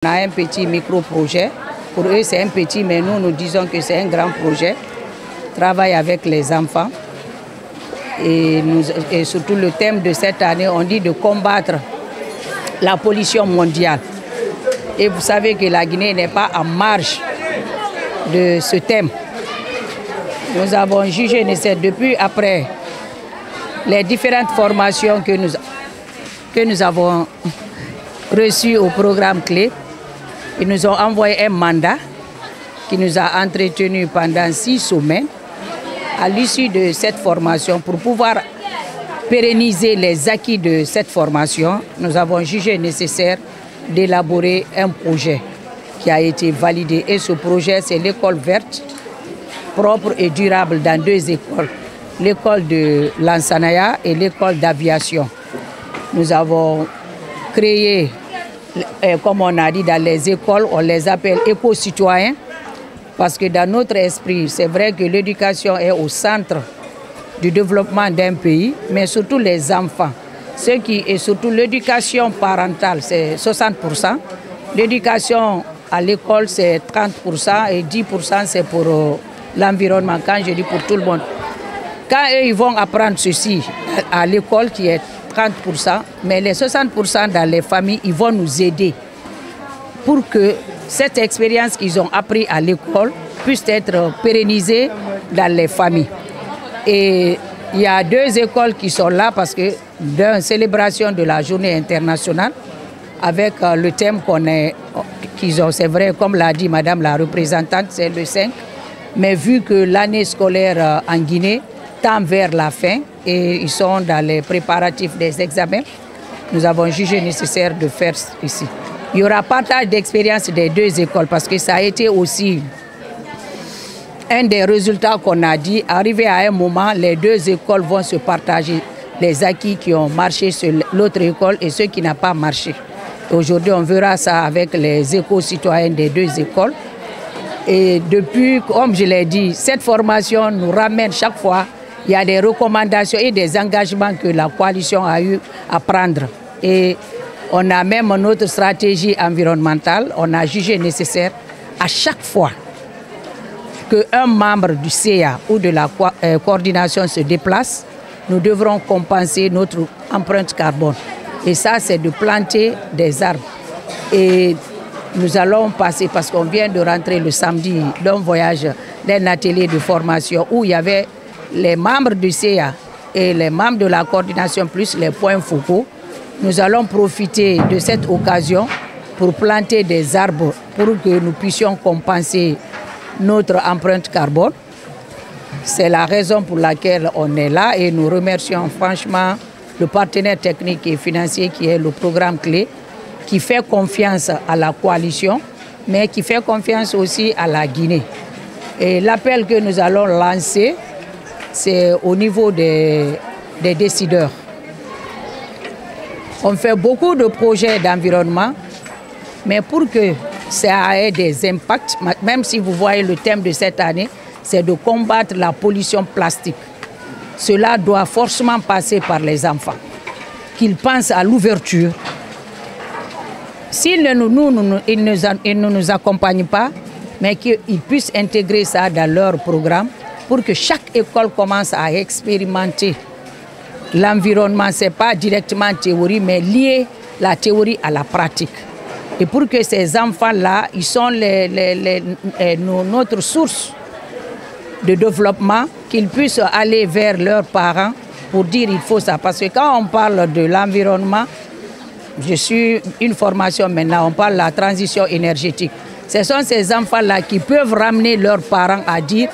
On a un petit micro-projet. Pour eux, c'est un petit, mais nous disons que c'est un grand projet. Travail avec les enfants. Et surtout le thème de cette année, on dit de combattre la pollution mondiale. Et vous savez que la Guinée n'est pas en marge de ce thème. Nous avons jugé nécessaire, depuis après les différentes formations que nous avons reçues au programme clé, ils nous ont envoyé un mandat qui nous a entretenus pendant 6 semaines. À l'issue de cette formation, pour pouvoir pérenniser les acquis de cette formation, nous avons jugé nécessaire d'élaborer un projet qui a été validé. Et ce projet, c'est l'école verte, propre et durable dans 2 écoles. L'école de Lansanaya et l'école d'aviation. Nous avons créé, comme on a dit dans les écoles, on les appelle éco-citoyens. Parce que dans notre esprit, c'est vrai que l'éducation est au centre du développement d'un pays, mais surtout les enfants. Et surtout l'éducation parentale, c'est 60%. L'éducation à l'école, c'est 30% et 10% c'est pour l'environnement, quand je dis pour tout le monde. Quand eux, ils vont apprendre ceci à l'école, qui est 30%, mais les 60% dans les familles, ils vont nous aider pour que cette expérience qu'ils ont appris à l'école puisse être pérennisée dans les familles. Et il y a 2 écoles qui sont là parce que d'une célébration de la journée internationale avec le thème qu'ils ont, c'est vrai, comme l'a dit Madame la représentante, c'est le 5. Mais vu que l'année scolaire en Guinée tend vers la fin et ils sont dans les préparatifs des examens, nous avons jugé nécessaire de faire ici. Il y aura partage d'expérience des 2 écoles parce que ça a été aussi un des résultats qu'on a dit. Arrivé à un moment, les 2 écoles vont se partager les acquis qui ont marché sur l'autre école et ceux qui n'ont pas marché. Aujourd'hui, on verra ça avec les éco-citoyens des 2 écoles. Et depuis, comme je l'ai dit, cette formation nous ramène chaque fois. Il y a des recommandations et des engagements que la coalition a eu à prendre. Et on a même notre stratégie environnementale. On a jugé nécessaire à chaque fois qu'un membre du CA ou de la coordination se déplace, nous devrons compenser notre empreinte carbone. Et ça, c'est de planter des arbres. Et nous allons passer, parce qu'on vient de rentrer le samedi d'un voyage, d'un atelier de formation où il y avait les membres du CA et les membres de la coordination plus les points focaux. Nous allons profiter de cette occasion pour planter des arbres pour que nous puissions compenser notre empreinte carbone. C'est la raison pour laquelle on est là et nous remercions franchement le partenaire technique et financier qui est le programme clé, qui fait confiance à la coalition, mais qui fait confiance aussi à la Guinée. Et l'appel que nous allons lancer, c'est au niveau des décideurs. On fait beaucoup de projets d'environnement, mais pour que ça ait des impacts, même si vous voyez le thème de cette année, c'est de combattre la pollution plastique. Cela doit forcément passer par les enfants, qu'ils pensent à l'ouverture. S'ils ne nous accompagnent pas, mais qu'ils puissent intégrer ça dans leur programme pour que chaque école commence à expérimenter l'environnement. Ce n'est pas directement théorie, mais lier la théorie à la pratique. Et pour que ces enfants-là, ils sont notre source de développement, qu'ils puissent aller vers leurs parents pour dire il faut ça. Parce que quand on parle de l'environnement, je suis une formation maintenant, on parle de la transition énergétique. Ce sont ces enfants-là qui peuvent ramener leurs parents à dire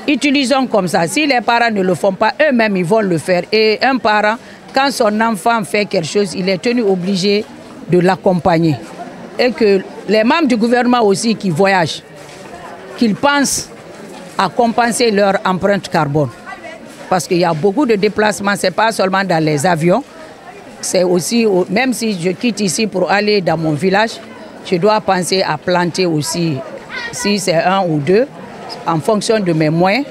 utilisons comme ça. Si les parents ne le font pas, eux-mêmes, ils vont le faire. Et un parent, quand son enfant fait quelque chose, il est tenu obligé de l'accompagner. Et que les membres du gouvernement aussi qui voyagent, qu'ils pensent à compenser leur empreinte carbone. Parce qu'il y a beaucoup de déplacements, ce n'est pas seulement dans les avions, c'est aussi, même si je quitte ici pour aller dans mon village, je dois penser à planter aussi, si c'est 1 ou 2, en fonction de mes moyens,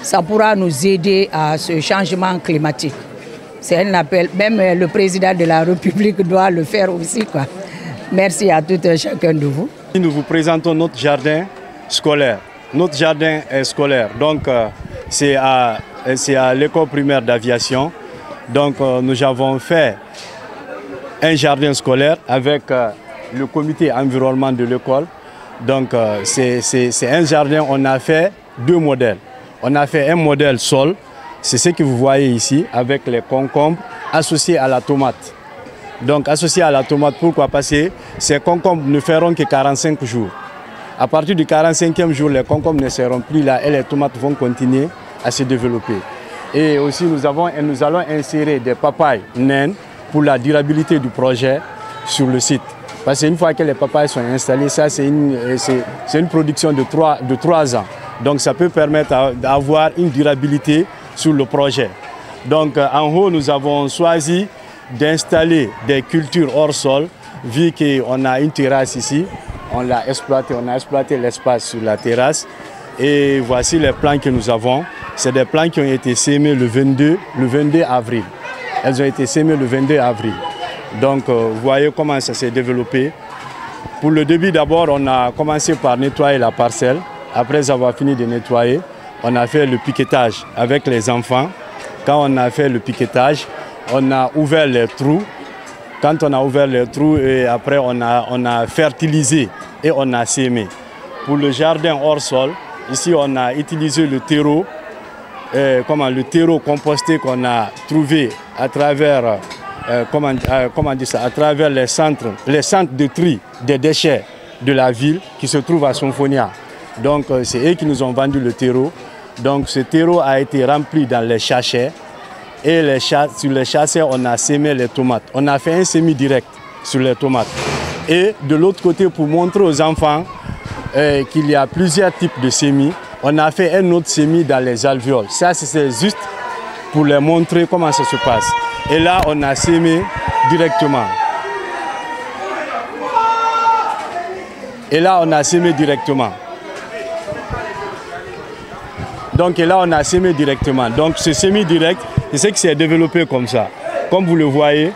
ça pourra nous aider à ce changement climatique. C'est un appel, même le président de la République doit le faire aussi, quoi. Merci à tout et chacun de vous. Nous vous présentons notre jardin scolaire. Notre jardin est scolaire, donc c'est à l'école primaire d'aviation. Donc nous avons fait un jardin scolaire avec le comité environnement de l'école. Donc c'est un jardin, on a fait 2 modèles. On a fait un modèle sol, c'est ce que vous voyez ici, avec les concombres associés à la tomate. Donc associés à la tomate, pourquoi? Parce que ces concombres ne feront que 45 jours. À partir du 45e jour, les concombres ne seront plus là et les tomates vont continuer à se développer. Et aussi, nous allons insérer des papayes naines pour la durabilité du projet sur le site. Parce qu'une fois que les papayes sont installées, ça c'est une production de 3 ans. Donc ça peut permettre d'avoir une durabilité sur le projet. Donc en haut, nous avons choisi d'installer des cultures hors sol, vu qu'on a une terrasse ici. On a exploité l'espace sur la terrasse et voici les plants que nous avons. C'est des plants qui ont été sémés le 22 avril. Elles ont été sémées le 22 avril. Donc vous voyez comment ça s'est développé. Pour le début d'abord, on a commencé par nettoyer la parcelle. Après avoir fini de nettoyer, on a fait le piquetage avec les enfants. Quand on a fait le piquetage, on a ouvert les trous. Quand on a ouvert les trous, et après on a fertilisé et on a sémé. Pour le jardin hors sol, ici on a utilisé le terreau, le terreau composté qu'on a trouvé à travers, à travers les centres de tri des déchets de la ville qui se trouvent à Symphonia. Donc c'est eux qui nous ont vendu le terreau. Donc ce terreau a été rempli dans les sachets. Et sur les sachets, on a sémé les tomates. On a fait un semis direct sur les tomates. Et de l'autre côté, pour montrer aux enfants qu'il y a plusieurs types de semis, on a fait un autre semis dans les alvéoles. Ça, c'est juste pour les montrer comment ça se passe. Et là, on a sémé directement. Et là, on a sémé directement. Donc là, on a sémé directement. Donc ce semis direct, c'est ce qui s'est développé comme ça. Comme vous le voyez,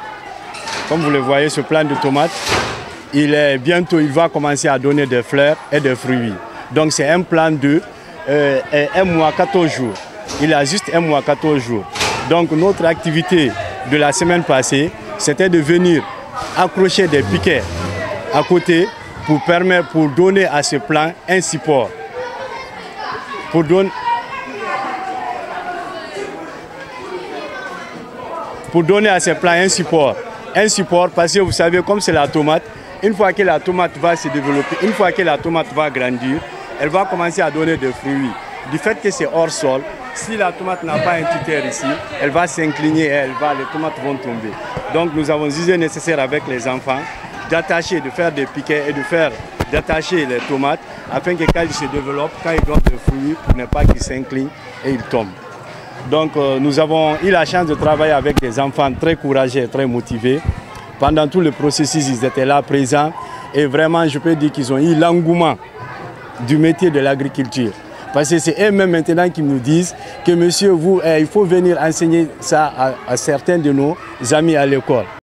ce plant de tomates, bientôt il va commencer à donner des fleurs et des fruits. Donc c'est un plant de 1 mois 14 jours. Il a juste 1 mois 14 jours. Donc notre activité de la semaine passée, c'était de venir accrocher des piquets à côté pour donner à ce plant un support. Pour donner à ces plants un support. Un support parce que vous savez, comme c'est la tomate, une fois que la tomate va se développer, une fois que la tomate va grandir, elle va commencer à donner des fruits. Du fait que c'est hors sol, si la tomate n'a pas un tuteur ici, elle va s'incliner et les tomates vont tomber. Donc nous avons jugé nécessaire avec les enfants d'attacher, de faire des piquets et d'attacher les tomates afin que quand ils se développent, quand ils donnent des fruits, pour ne pas qu'ils s'inclinent et ils tombent. Donc nous avons eu la chance de travailler avec des enfants très courageux et très motivés. Pendant tout le processus, ils étaient là présents et vraiment je peux dire qu'ils ont eu l'engouement du métier de l'agriculture. Parce que c'est eux-mêmes maintenant qui nous disent que monsieur, il faut venir enseigner ça à certains de nos amis à l'école.